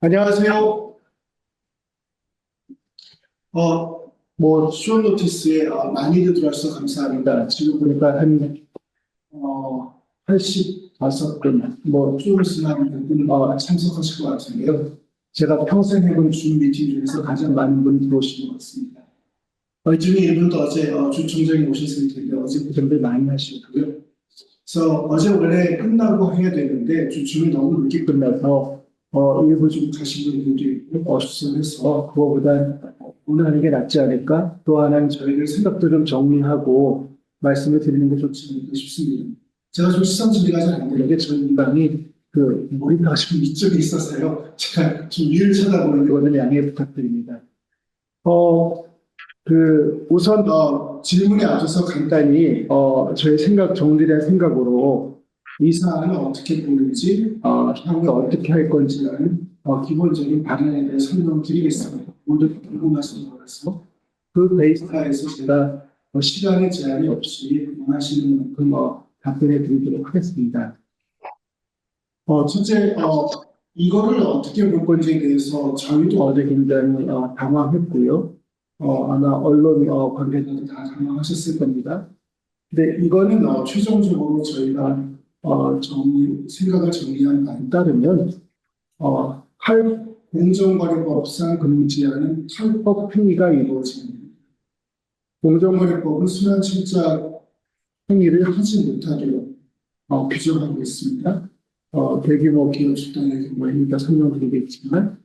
안녕하세요. 쇼 노티스에 많이들 들어와주셔서 감사합니다. 지금 보니까 어, 85분, 좀 있으면 분 참석하실 것 같은데요. 제가 평생 해본 줌 미팅 중에서 가장 많은 분이 들어오신 것 같습니다. 이 중에 이분도 어제 주 총장이 오셨을 텐데 어제 고생들 많이 하셨고요. 그래서 어제 원래 끝나고 해야 되는데 줌이 너무 늦게 끝나서 일부 좀 가신 분들도 있고 어수선해서 그거보다 오늘 하는 게 낫지 않을까? 또 하나는 저희들 생각도 좀 정리하고 말씀을 드리는 게 좋지 않을까 싶습니다. 제가 좀 시선 정리가 잘 안 되는데 저희 인방이 머리가 좀 이쪽에 있어서요. 제가 좀 위를 쳐다보는 거는 양해 부탁드립니다. 우선 질문에 앞서서 간단히 저의 생각 정리된 생각으로 이 사안을 어떻게 보는지 향후 어떻게 할 건지라는 기본적인 방향에 대해 설명드리겠습니다. 모두 궁금하신 거라서 그 베이스에서 제가 시간의 제한이 없이 원하시는 만큼 답변해 드리도록 하겠습니다. 첫째, 이거를 어떻게 볼 건지에 대해서 저희도 어제 굉장히 당황했고요. 아마 언론 관계자도 다 당황하셨을 겁니다. 근데 이거는 최종적으로 저희가 생각을 정리한 바에 따르면 공정거래법상 금지하는 탈법 행위가 이루어집니다. 공정거래법은 순환실적 행위를 하지 못하도록 규정하고 있습니다. 대규모 기업 집단의 경우에 이따 설명드리겠지만,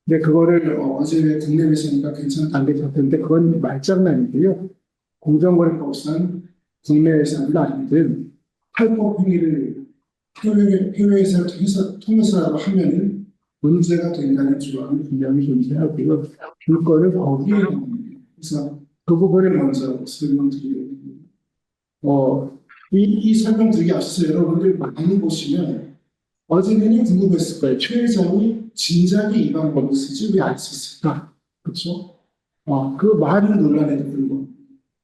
근데 그거를 어제 국내 매체니까 괜찮다는 게 잡혔는데 그건 말장난이고요. 공정거래법상 국내에서는 아니든 탈법 행위를 해외에서 통해서라도 하면은 문제가 된다는 조항이 분명히 존재하고요. 물건을 거기에 있습니다. 그래서 그 부분을 먼저 설명드리겠습니다. 이 설명드리기 앞서서 여러분들 많이 보시면 어제는 궁금했을 거예요. 최 회장이 진작에 이 방법을 쓰지 왜 안 썼을까? 그렇죠? 그 많은 논란에도 불구하고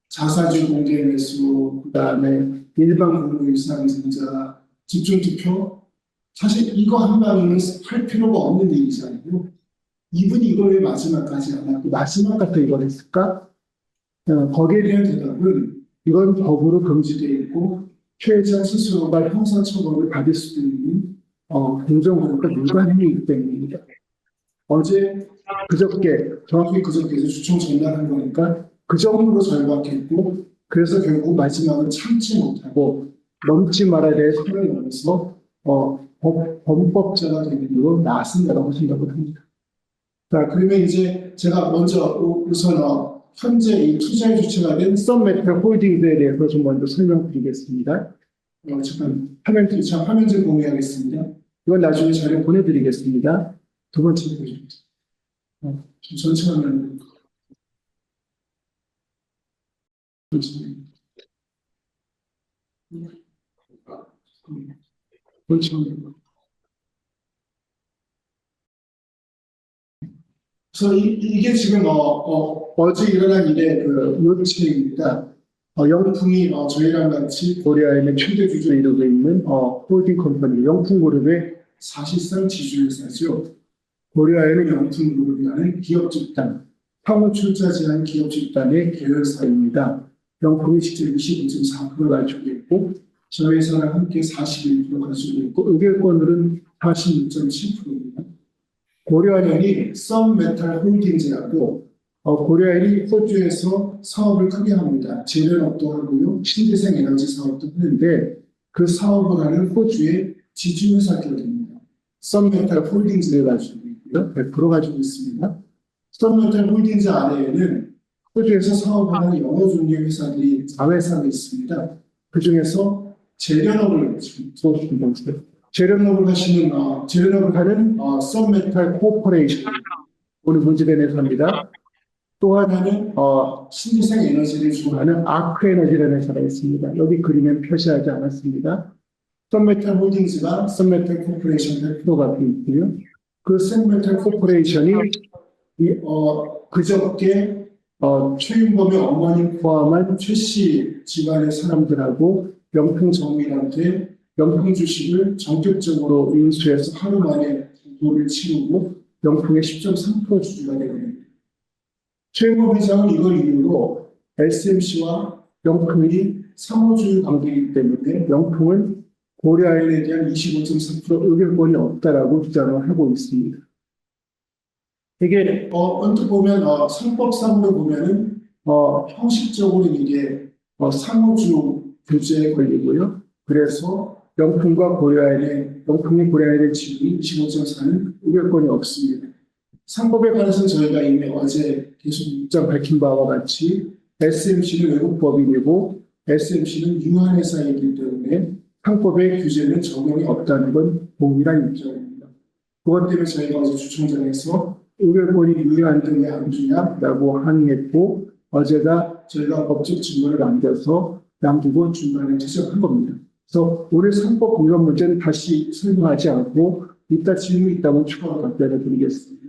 자사주 공개 매수, 그다음에 일반 국민 상승자, 집중 투표. 사실 이거 한 방은 할 필요가 없는 얘기잖아요. 이분이 이걸 왜 마지막까지 안 하고 마지막까지 이걸 했을까? 거기에 대한 대답은 이건 법으로 금지되어 있고 최 회장 스스로가 형사처벌을 받을 수도 있는 공정거래법 위반 행위이기 때문입니다. 어제 정확히 그저께서 주총 전달한 거니까 그 정도로 절박했고 그래서 결국 마지막은 참지 못하고 넘지 말아야 될 선을 넘어서 범법자가 되는 걸로 나왔습니다라고 생각을 합니다. 자, 그러면 이제 제가 먼저 우선 현재 이 투자의 주체가 된 썸메탈 홀딩스에 대해서 좀 먼저 설명드리겠습니다. 잠깐 화면 좀 공유하겠습니다. 이건 나중에 자료 보내드리겠습니다. 두 번째 보죠. 좀 천천히 하면 그래서 이게 지금 어제 일어난 일의 요체입니다. 영풍이 저희랑 같이 코리아에 있는 최대 주주를 이루고 있는 홀딩 컴퍼니 영풍그룹의 사실상 지주회사죠. 코리아에는 영풍그룹이라는 기업 집단, 상호 출자제한 기업 집단의 계열사입니다. 영풍이 직접 25.4%를 가지고 있고 저희 회사랑 함께 41% 가지고 있고 의결권들은 46.7%입니다. 고려아연이 썸메탈 홀딩즈라고 고려아연이 호주에서 사업을 크게 합니다. 제련업도 하고요. 신재생 에너지 사업도 하는데 그 사업을 하는 호주의 지주회사 기업입니다. 썸메탈 홀딩즈를 가지고 있고요. 100% 가지고 있습니다. 썸메탈 홀딩즈 아래에는 호주에서 사업하는 여러 종류의 회사들이 4회사가 있습니다. 그 중에서 제련업을 제련업을 하는 썸메탈 코퍼레이션 오늘 문제된 회사입니다. 또 하나는 신재생 에너지를 주관하는 아크에너지라는 회사가 있습니다. 여기 그림엔 표시하지 않았습니다. 썸메탈 홀딩스가 썸메탈 코퍼레이션 100%가 되어 있고요. 그 썸메탈 코퍼레이션이 그저께 최윤범의 어머님 포함한 최 씨 집안의 사람들하고 영풍정밀한테 영풍 주식을 전격적으로 인수해서 하루 만에 돈을 치르고 영풍의 10.3% 주주가 되게 됩니다. 최영범 회장은 이걸 이유로 SMC와 영풍이 상호주의 관계이기 때문에 영풍은 고려아연에 대한 25.3% 의결권이 없다라고 주장을 하고 있습니다. 이게 언뜻 보면 상법상으로 보면은 형식적으로는 이게 상호주 규제에 걸리고요. 그래서 영풍과 고려아연의 영풍이 고려아연의 지분이 25.4는 의결권이 없습니다. 상법에 관해서는 저희가 이미 어제 계속 입장 밝힌 바와 같이 SMC는 외국 법인이고 SMC는 유한회사이기 때문에 상법의 규제는 적용이 없다는 건 동일한 입장입니다. 그것 때문에 저희가 어제 주총장에서 의결권이 유효한데 왜 안 주냐라고 항의했고 어제가 저희가 법적 증거를 남겨서 남기고 중간에 지적한 겁니다. 그래서 오늘 상법 공론 문제는 다시 설명하지 않고 이따 질문이 있다면 추가로 답변을 드리겠습니다.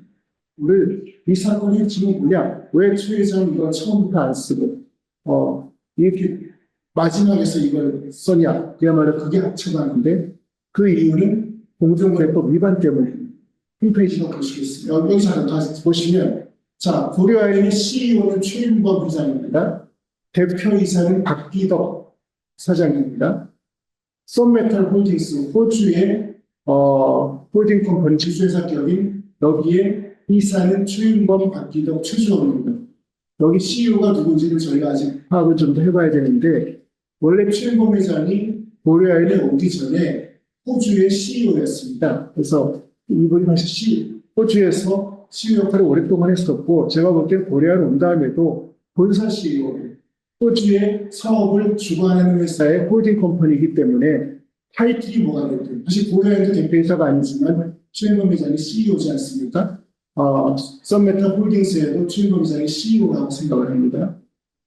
오늘 이 사건의 핵심은 뭐냐? 왜 최 회장이 이걸 처음부터 안 쓰고 이렇게 마지막에서 이걸 써냐? 그야말로 그게 합쳐가는데 그 이유는 공정거래법 위반 때문에 홈페이지로 보시겠습니다. 여기서 다시 보시면 자 고려아연의 CEO는 최윤범 회장입니다. 대표이사는 박기덕 사장입니다. 썬메탈 홀딩스 호주의 홀딩 컴퍼니 지주회사 기업인 여기에 이사는 최윤범, 박기덕, 최주원입니다. 여기 CEO가 누군지는 저희가 아직 파악을 좀 더 해봐야 되는데 원래 최윤범 회장이 고려아연에 오기 전에 호주의 CEO였습니다. 그래서 이분이 사실 호주에서 CEO 역할을 오랫동안 했었고 제가 볼 때 고려아연 온 다음에도 본사 CEO, 호주의 사업을 주관하는 회사의 홀딩 컴퍼니이기 때문에 타이틀이 뭐가 됐든 사실 고려아연도 대표이사가 아니지만 최윤범 회장이 CEO지 않습니까? 썬메탈 홀딩스에도 최윤범 회장이 CEO라고 생각을 합니다.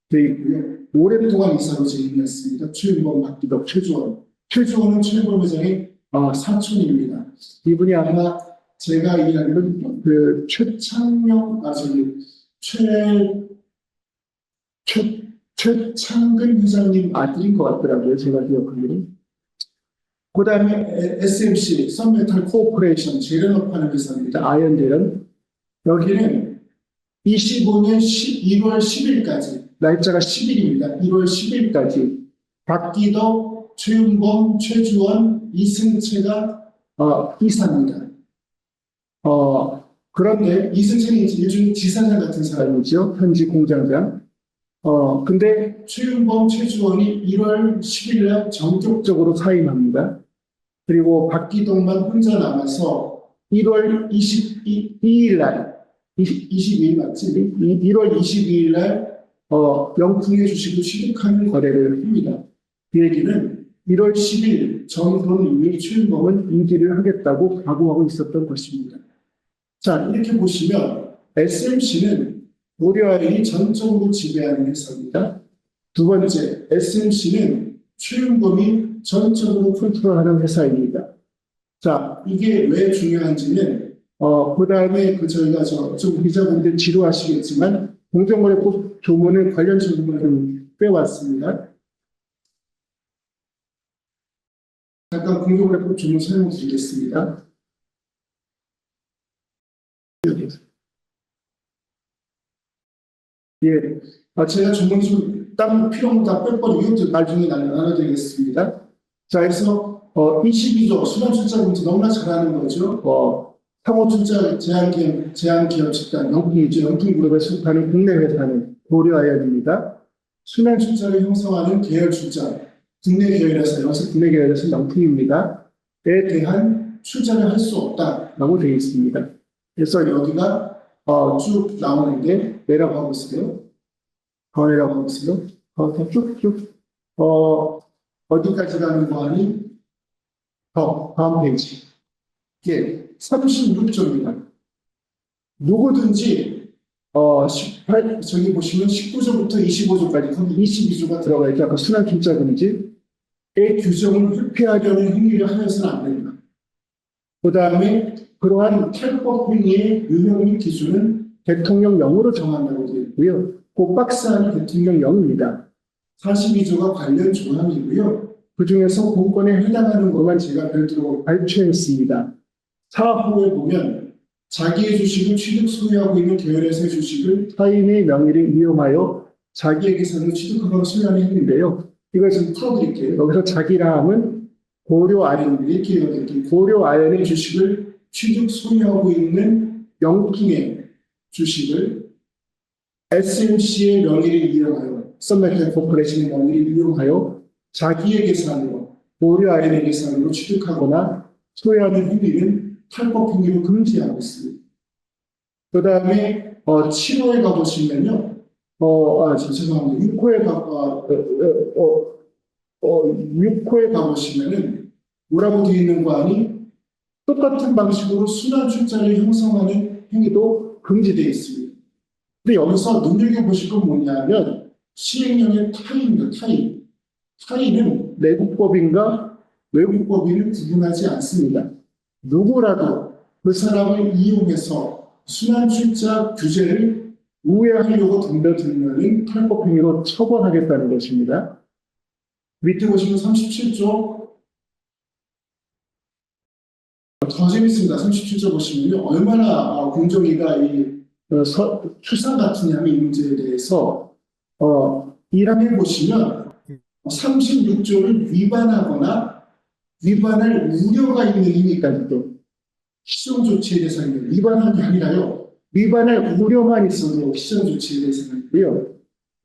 되어 있고요. 오랫동안 이사로 재임했습니다. 최윤범, 박기덕, 최주원. 최주원은 최윤범 회장의 사촌입니다. 이분이 아마 제가 이야기는 그 최창근 회장님 아들인 것 같더라고요. 제가 기억하기로는. 그 다음에 SMC, 썬메탈 코퍼레이션, 재련업 하는 회사입니다. 아연재련. 여기는 25년 1월 10일까지, 날짜가 10일입니다. 1월 10일까지 박기덕, 최윤범, 최주원, 이승채가 이사입니다. 그런데 이승채는 일종의 지사장 같은 사람이죠. 현지 공장장. 근데 최윤범, 최주원이 1월 10일 날 전격적으로 사임합니다. 그리고 박기덕만 혼자 남아서 1월 22일 날, 22일 맞지? 1월 22일 날 영풍의 주식을 취득하는 거래를 합니다. 그 얘기는 1월 10일 전으로는 이미 최윤범은 인기를 하겠다고 각오하고 있었던 것입니다. 자, 이렇게 보시면 SMC는 고려아연이 전적으로 지배하는 회사입니다. 두 번째, SMC는 최윤범이 전적으로 컨트롤하는 회사입니다. 자, 이게 왜 중요한지는 그 다음에 저희가 좀 기자분들 지루하시겠지만 공정거래법 조문을 관련 조문을 좀 빼왔습니다. 잠깐 공정거래법 조문 설명드리겠습니다. 예, 제가 조문 좀 다른 필요한 다 빼버리고 이것도 나중에 나눠드리겠습니다. 자, 그래서 22조 순환출자금지 너무나 잘하는 거죠. 상호출자 제한기업 집단 영풍그룹에 속하는 국내 회사는 고려아연입니다. 순환출자를 형성하는 계열출자 국내 계열에서 여기서 국내 계열에서 영풍입니다.에 대한 출자를 할 수 없다라고 되어 있습니다. 그래서 여기가 쭉 나오는데 내려가고 있어요. 더 내려가고 있어요. 더 쭉쭉 어디까지 가는 거 아니? 다음 페이지. 예, 36조입니다. 누구든지 저기 보시면 19조부터 25조까지 거기 22조가 들어가 있죠. 아까 순환출자금지의 규정을 회피하려는 행위를 하여서는 안 됩니다. 그 다음에 그러한 탈법 행위의 유형 및 기준은 대통령령으로 정한다고 되어 있고요. 그 박스 안이 대통령령입니다. 42조가 관련 조항이고요. 그 중에서 공권에 해당하는 것만 제가 별도로 발췌했습니다. 사후에 보면 자기의 주식을 취득 소유하고 있는 계열에서의 주식을 타인의 명의를 이용하여 자기의 계산을 취득하거나 소유하는 행위인데요. 이걸 좀 풀어드릴게요. 여기서 자기라 함은 고려아연, 이렇게 읽어드릴게요. 고려아연의 주식을 취득 소유하고 있는 영풍의 주식을 SMC의 명의를 이용하여, 썬메탈 코퍼레이션의 명의를 이용하여 자기의 계산으로, 고려아연의 계산으로 취득하거나 소유하는 행위는 탈법 행위로 금지하고 있습니다. 그 다음에 7호에 가보시면요. 죄송합니다. 6호에 가보시면은 뭐라고 되어 있는 거 아니? 똑같은 방식으로 순환 출자를 형성하는 행위도 금지되어 있습니다. 근데 여기서 눈여겨보실 건 뭐냐면 시행령의 타인입니다. 타인. 타인은 내국법인과 외국법인을 구분하지 않습니다. 누구라도 그 사람을 이용해서 순환 출자 규제를 우회하려고 덤벼들면 탈법 행위로 처벌하겠다는 것입니다. 밑에 보시면 37조 더 재밌습니다. 37조 보시면요. 얼마나 공정위가 추상 같으냐면 이 문제에 대해서 1항에 보시면 36조를 위반하거나 위반할 우려가 있는 행위까지도 시정조치의 대상이에요. 위반한 게 아니라요. 위반할 우려만 있어도 시정조치의 대상이고요.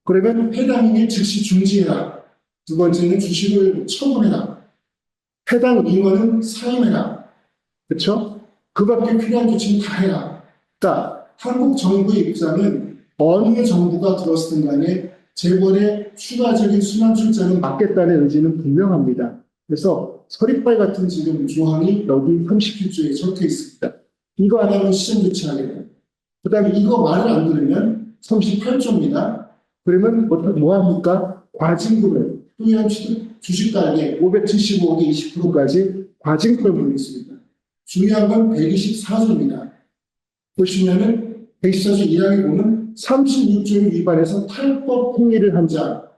그러면 해당 행위 즉시 중지해라. 두 번째는 주식을 처분해라. 해당 임원은 사임해라. 그렇죠? 그 밖에 필요한 조치는 다 해라. 그러니까 한국 정부의 입장은 어느 정부가 들었든 간에 재벌의 추가적인 순환 출자는 막겠다는 의지는 분명합니다. 그래서 서리빨 같은 지금 조항이 여기 37조에 적혀 있습니다. 이거 안 하면 시정 조치하겠다. 그 다음에 이거 말을 안 들으면 38조입니다. 그러면 뭐 합니까? 과징금을 소유한 주식가에게 575억의 20%까지 과징금을 물리습니다. 중요한 건 124조입니다. 보시면은 124조 1항에 보면 36조를 위반해서 탈법 행위를 한 자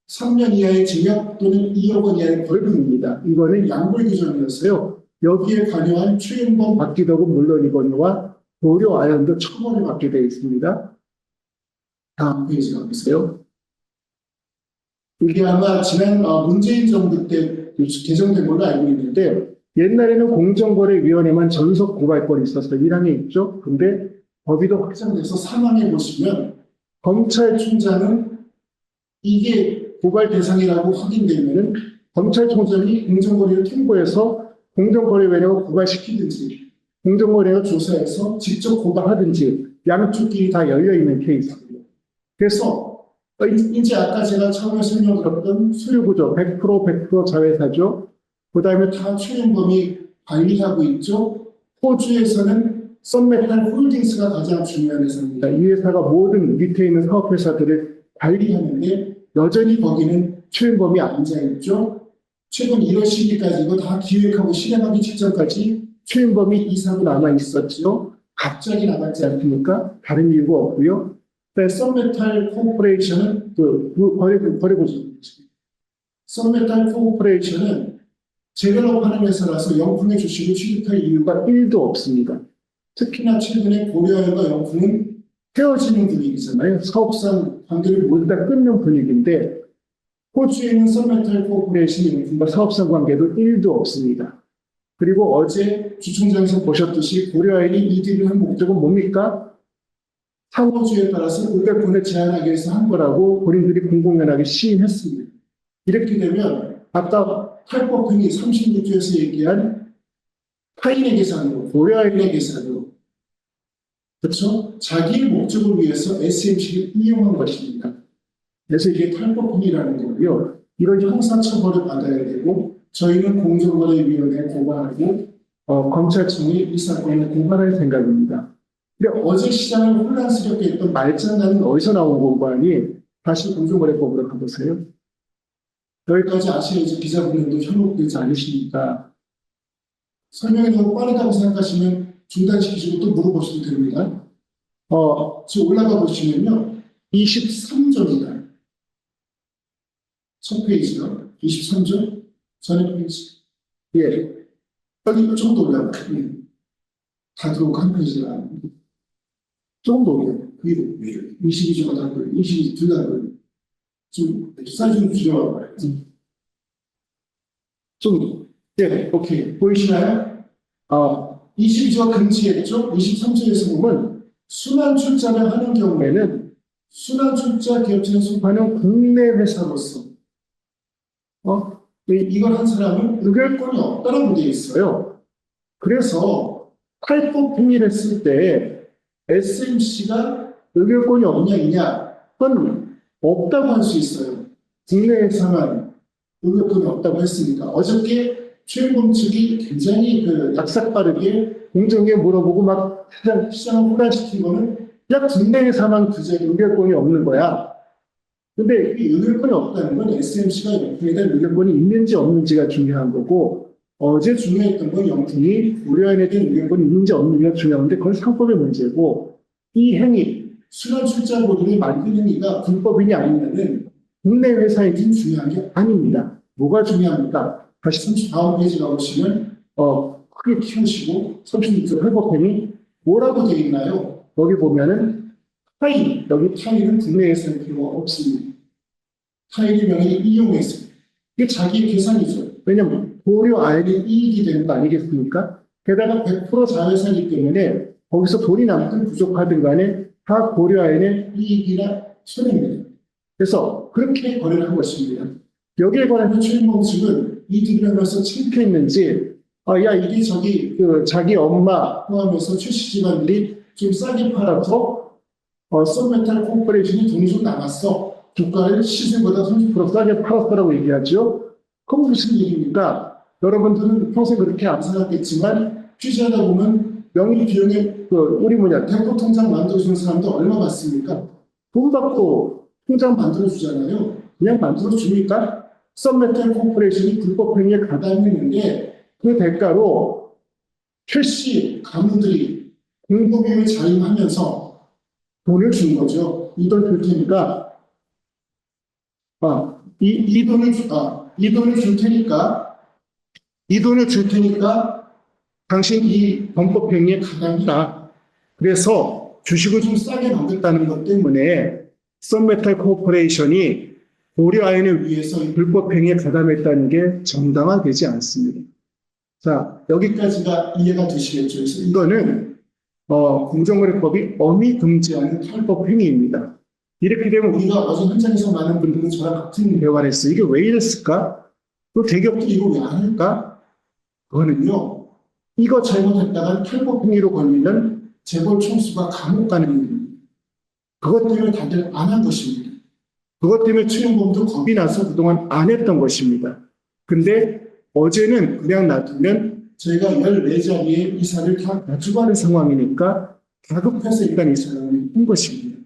3년 이하의 징역 또는 2억 원 이하의 벌금입니다. 이거는 양벌 규정이었어요. 여기에 관여한 최윤범, 박기덕은 물론이거니와 고려아연도 처벌을 받게 되어 있습니다. 다음 페이지 가보세요. 이게 아마 지난 문재인 정부 때 개정된 걸로 알고 있는데 옛날에는 공정거래위원회만 전속 고발권이 있어서 1항에 있죠. 근데 법이 더 확장돼서 3항에 보시면 검찰총장은 이게 고발 대상이라고 확인되면은 검찰총장이 공정거래를 통보해서 공정거래위원회가 고발시키든지 공정거래가 조사해서 직접 고발하든지 양쪽끼리 다 열려있는 케이스입니다. 그래서 이제 아까 제가 처음에 설명드렸던 소유구조 100% 자회사죠. 그 다음에 다 최윤범이 관리하고 있죠. 호주에서는 썬메탈 홀딩스가 가장 중요한 회사입니다. 이 회사가 모든 밑에 있는 사업회사들을 관리하는데 여전히 거기는 최윤범이 앉아있죠. 최근 1월 10일까지 이거 다 기획하고 실행하기 직전까지 최윤범이 이사로 남아있었죠. 갑자기 나갔지 않습니까? 다른 이유가 없고요. 썬메탈 코퍼레이션은 썬메탈 코퍼레이션은 재결합 하는 회사라서 영풍의 주식을 취득할 이유가 1도 없습니다. 특히나 최근에 고려아연과 영풍은 헤어지는 분위기잖아요. 사업상 관계를 모두 다 끊는 분위기인데 호주에 있는 썬메탈 코퍼레이션 영풍과 사업상 관계도 1도 없습니다. 그리고 어제 주총장에서 보셨듯이 고려아연이 이 딜을 한 목적은 뭡니까? 상호주의에 따라서 의결권을 제한하기 위해서 한 거라고 본인들이 공공연하게 시인했습니다. 이렇게 되면 아까 탈법 행위 36조에서 얘기한 타인의 계산으로, 고려아연의 계산으로, 그렇죠? 자기의 목적을 위해서 SMC를 이용한 것입니다. 그래서 이게 탈법 행위라는 거고요. 이런 형사처벌을 받아야 되고 저희는 공정거래위원회에 고발하고 검찰청이 이 사건을 고발할 생각입니다. 근데 어제 시장을 혼란스럽게 했던 말장난은 어디서 나온 건고 하니 다시 공정거래법으로 가보세요. 여기까지 아시아에서 기자분들도 현혹되지 않으시니까 설명이 너무 빠르다고 생각하시면 중단시키시고 또 물어보셔도 됩니다. 지금 올라가 보시면요. 23조입니다. 첫 페이지가 23조? 전에 페이지. 예. 여기 좀 더 올라가요. 가도록 한 페이지가 조금 더 올려요. 그게 22조가 다 걸려요. 22가 걸려요. 좀 사이즈 좀 줄여봐요. 좀, 네, 오케이. 보이시나요? 22조가 금지했죠? 23조에서 보면 순환 출자를 하는 경우에는 순환 출자 기업체에 속하는 국내 회사로서 이걸 한 사람은 의결권이 없다라고 되어 있어요. 그래서 탈법 행위를 했을 때 SMC가 의결권이 없냐 있냐 그건 없다고 할 수 있어요. 국내 회사만 의결권이 없다고 했으니까. 어저께 최은범 측이 굉장히 약삭빠르게 공정에 물어보고 막 시장을 혼란시킨 거는 그냥 국내 회사만 그저 의결권이 없는 거야. 근데 이 의결권이 없다는 건 SMC가 영통에 대한 의결권이 있는지 없는지가 중요한 거고, 어제 중요했던 건 영통이 고려인에 대한 의결권이 있는지 없는지가 중요한데 그건 상법의 문제고, 이 행위, 순환 출자 고리를 만든 행위가 불법이냐 아니냐는 국내 회사에겐 중요한 게 아닙니다. 뭐가 중요합니까? 다시 34페이지 가보시면 크게 키우시고 36조 회법행위 뭐라고 되어 있나요? 여기 보면은 타일, 여기 타일은 국내에서는 필요가 없습니다. 타일이 명의 이용했습니다. 이게 자기의 계산이죠. 왜냐면 고려 아연이 이익이 되는 거 아니겠습니까? 게다가 100% 자회사이기 때문에 거기서 돈이 남든 부족하든 간에 다 고려 아연의 이익이나 손해입니다. 그래서 그렇게 거래를 한 것입니다. 여기에 관해서 최은범 측은 이들이랑 벌써 창피했는지 야 이게 자기 엄마 포함해서 출시 집안들이 좀 싸게 팔아서 썬메탈 코퍼레이션이 돈이 좀 남았어. 주가를 시세보다 30% 싸게 팔았다라고 얘기하죠. 그럼 무슨 얘기입니까? 여러분들은 평생 그렇게 안 생각했지만 취재하다 보면 명의 비용에 대포 통장 만들어주는 사람도 얼마 받습니까? 돈 받고 통장 만들어주잖아요. 그냥 만들어주니까 썬메탈 코퍼레이션이 불법 행위에 가담했는데 그 대가로 최씨 가문들이 공급비를 자임하면서 돈을 준 거죠. 이 돈 줄 테니까 이 돈을 줄 테니까 당신 이 범법 행위에 가담이다. 그래서 주식을 좀 싸게 만들었다는 것 때문에 썬메탈 코퍼레이션이 고려 아연을 위해서 불법 행위에 가담했다는 게 정당화되지 않습니다. 자, 여기까지가 이해가 되시겠죠? 그래서 이거는 공정거래법이 엄히 금지하는 탈법 행위입니다. 이렇게 되면 우리가 어제 현장에서 많은 분들은 저랑 같은 대화를 했어요. 이게 왜 이랬을까? 또 대기업들이 이거 왜 안 할까? 그거는요, 이거 잘못했다가 탈법 행위로 걸리면 재벌 총수가 감옥 가는 일입니다. 그것 때문에 다들 안 한 것입니다. 그것 때문에 최은범도 겁이 나서 그동안 안 했던 것입니다. 근데 어제는 그냥 놔두면 저희가 14자리의 이사를 다 가지고 가는 상황이니까 다급해서 일단 이사를 한 것입니다.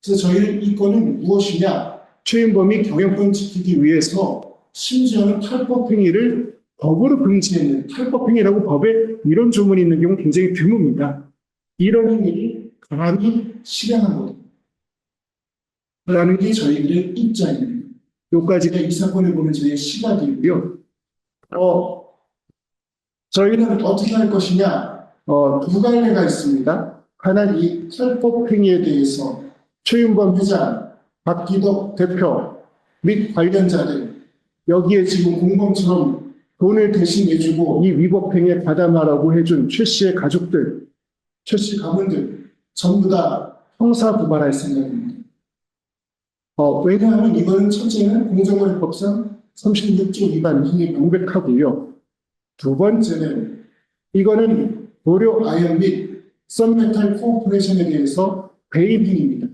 그래서 저희는 이 건은 무엇이냐? 최은범이 경영권 지키기 위해서 심지어는 탈법 행위를 법으로 금지했는 탈법 행위라고 법에 이런 조문이 있는 경우 굉장히 드뭅니다. 이런 행위를 감히 실행한 것. 라는 게 저희들의 입장입니다. 여기까지가 이 사건을 보는 저희의 시각이고요. 저희는 어떻게 할 것이냐? 두 갈래가 있습니다. 하나는 이 탈법 행위에 대해서 최은범 회장, 박기덕 대표 및 관련자들 여기에 지금 공범처럼 돈을 대신 내주고 이 위법 행위에 가담하라고 해준 최 씨의 가족들, 최 씨 가문들 전부 다 형사 고발할 생각입니다. 왜냐하면 이거는 첫째는 공정거래법상 36조 위반 행위 명백하고요. 두 번째는 이거는 고려 아연 및 썬메탈 코퍼레이션에 대해서 배임 행위입니다.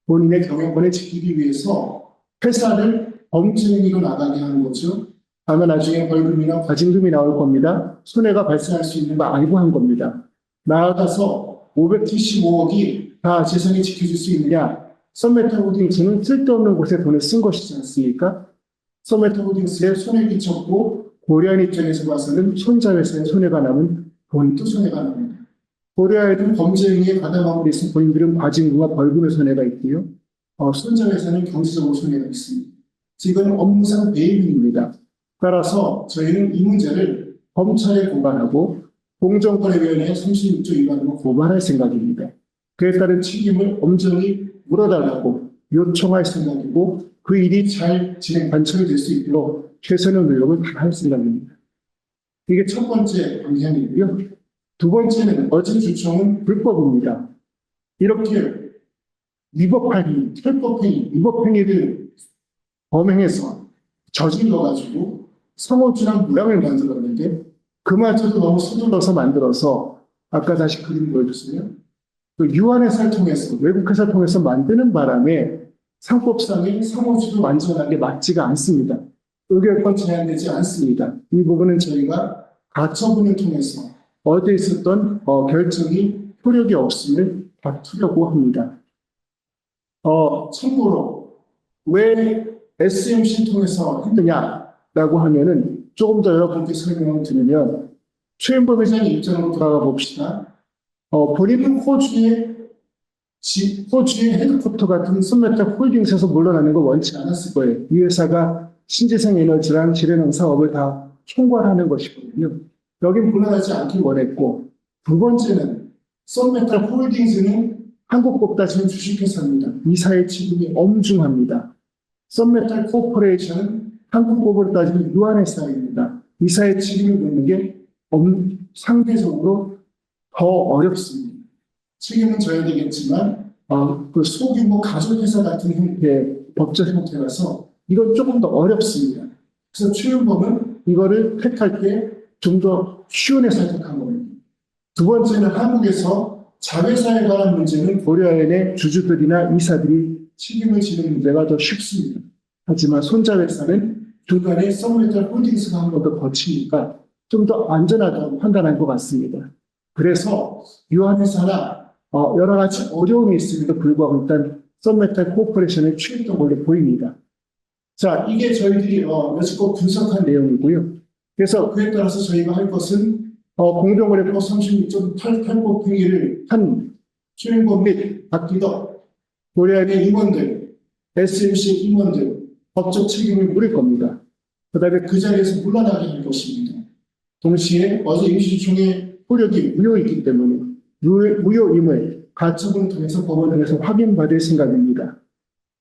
본인의 경영권을 지키기 위해서 회사를 범죄 행위로 나가게 하는 거죠. 아마 나중에 벌금이나 과징금이 나올 겁니다. 손해가 발생할 수 있는 거 알고 한 겁니다. 나아가서 575억이 다 재산이 지켜질 수 있느냐? 썬메탈 홀딩스는 쓸데없는 곳에 돈을 쓴 것이지 않습니까? 썬메탈 홀딩스에 손해 끼쳤고 고려아연 입장에서 봐서는 손자회사에 손해가 남은 돈도 손해가 납니다. 고려아연은 범죄 행위에 가담함으로 해서 본인들은 과징금과 벌금의 손해가 있고요. 손자회사는 경제적으로 손해가 있습니다. 지금 업무상 배임입니다. 따라서 저희는 이 문제를 검찰에 고발하고 공정거래위원회 36조 위반으로 고발할 생각입니다. 그에 따른 책임을 엄정히 물어달라고 요청할 생각이고 그 일이 잘 관철이 될 수 있도록 최선의 노력을 다할 생각입니다. 이게 첫 번째 방향이고요. 두 번째는 어진 주총은 불법입니다. 이렇게 위법행위, 탈법행위, 위법행위를 범행해서 저질러가지고 상호주랑 모양을 만들었는데 그마저도 너무 서둘러서 만들어서 아까 다시 그림 보여주세요. 그 유한회사를 통해서 외국 회사를 통해서 만드는 바람에 상법상의 상호주도 완전하게 맞지가 않습니다. 의결권 제한되지 않습니다. 이 부분은 저희가 가처분을 통해서 어제 있었던 결정이 효력이 없음을 다투려고 합니다. 참고로 왜 SMC 통해서 했느냐라고 하면은 조금 더 여러분께 설명을 드리면 최은범 회장의 입장으로 돌아가 봅시다. 본인은 호주의 헤드쿼터 같은 썬메탈 홀딩스에서 물러나는 걸 원치 않았을 거예요. 이 회사가 신재생 에너지랑 재래능 사업을 다 총괄하는 것이거든요. 여긴 물러나지 않길 원했고, 두 번째는 썬메탈 홀딩스는 한국법 따지면 주식회사입니다. 이사의 책임이 엄중합니다. 썬메탈 코퍼레이션은 한국법으로 따지면 유한회사입니다. 이사의 책임을 묻는 게 상대적으로 더 어렵습니다. 책임은 져야 되겠지만 그 소규모 가족회사 같은 형태의 법적 형태라서 이건 조금 더 어렵습니다. 그래서 최윤범은 이거를 택할 때 좀 더 쉬운 회사를 택한 겁니다. 두 번째는 한국에서 자회사에 관한 문제는 고려아연의 주주들이나 이사들이 책임을 지는 문제가 더 쉽습니다. 하지만 손자회사는 중간에 썬메탈 홀딩스가 한 번 더 거치니까 좀 더 안전하다고 판단한 것 같습니다. 그래서 유한회사나 여러 가지 어려움이 있음에도 불구하고 일단 썬메탈 코퍼레이션을 취했던 걸로 보입니다. 자, 이게 저희들이 여지껏 분석한 내용이고요. 그래서 그에 따라서 저희가 할 것은 공정거래법 36.88법 행위를 한 최윤범 및 박기덕 고려아연의 임원들, SMC 임원들 법적 책임을 물을 겁니다. 그 다음에 그 자리에서 물러나게 할 것입니다. 동시에 어제 임시주총의 효력이 무효이기 때문에 무효임을 가처분을 통해서 법원에서 확인받을 생각입니다.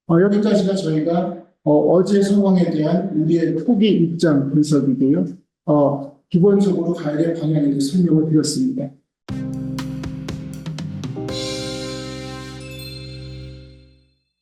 여기까지가 저희가 어제 상황에 대한 우리의 초기 입장 분석이고요. 기본적으로 가야 될 방향에 대해 설명을 드렸습니다.